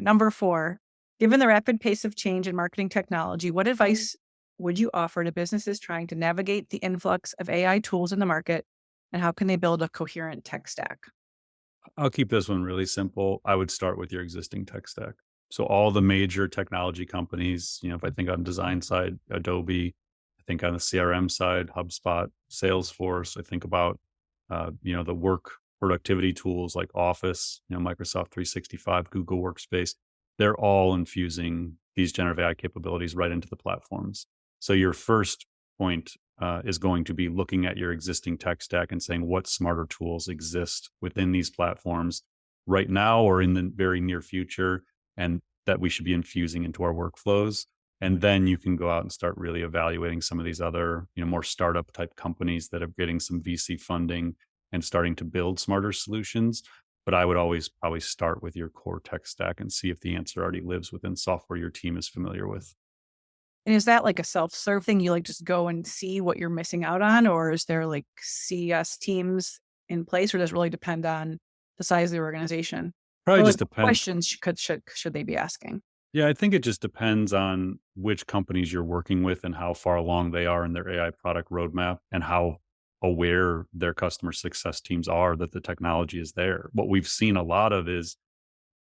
Number four, given the rapid pace of change in marketing technology, what advice would you offer to businesses trying to navigate the influx of AI tools in the market, and how can they build a coherent tech stack? I'll keep this one really simple. I would start with your existing tech stack. So all the major technology companies, if I think on design side, Adobe, I think on the CRM side, HubSpot, Salesforce, I think about, the work productivity tools like Office, Microsoft 365, Google Workspace. They're all infusing these generative AI capabilities right into the platforms. So your first point is going to be looking at your existing tech stack and saying what smarter tools exist within these platforms right now or in the very near future, and that we should be infusing into our workflows. And then you can go out and start really evaluating some of these other, more startup type companies that are getting some VC funding and starting to build smarter solutions. But I would always probably start with your core tech stack and see if the answer already lives within software your team is familiar with. And is that like a self-serve thing? You like just go and see what you're missing out on, or is there like CS teams in place, or does it really depend on the size of the organization? Probably Or like just what depend. questions should they be asking? Yeah, I think it just depends on which companies you're working with and how far along they are in their AI product roadmap and how aware their customer success teams are that the technology is there. What we've seen a lot of is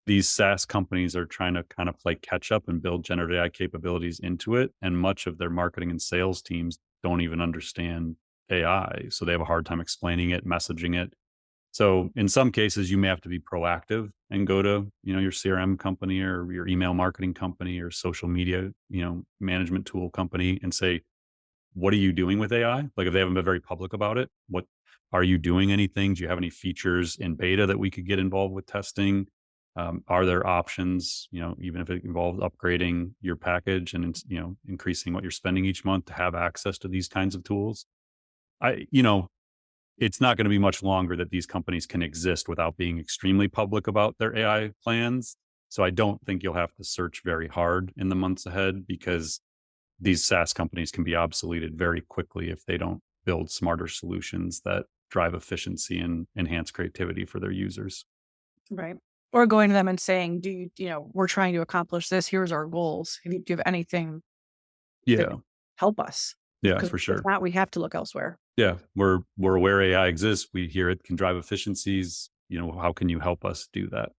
these SaaS companies are trying to kind of play catch up and build generative AI capabilities into it. And much of their marketing and sales teams don't even understand AI. So they have a hard time explaining it, messaging it. So in some cases, you may have to be proactive and go to, your CRM company or your email marketing company or social media, management tool company and say, what are you doing with AI? Like if they haven't been very public about it, what are you doing anything? Do you have any features in beta that we could get involved with testing? Are there options, even if it involves upgrading your package and, increasing what you're spending each month to have access to these kinds of tools? I, you know, it's not going to be much longer that these companies can exist without being extremely public about their AI plans. So I don't think you'll have to search very hard in the months ahead because these SaaS companies can be obsoleted very quickly if they don't build smarter solutions that drive efficiency and enhance creativity for their users. Right. Or going to them and saying, we're trying to accomplish this. Here's our goals. Do you have anything that Yeah. could help us? Yeah, Because for if sure. not, we have to look elsewhere. Yeah. We're aware AI exists. We hear it can drive efficiencies. How can you help us do that?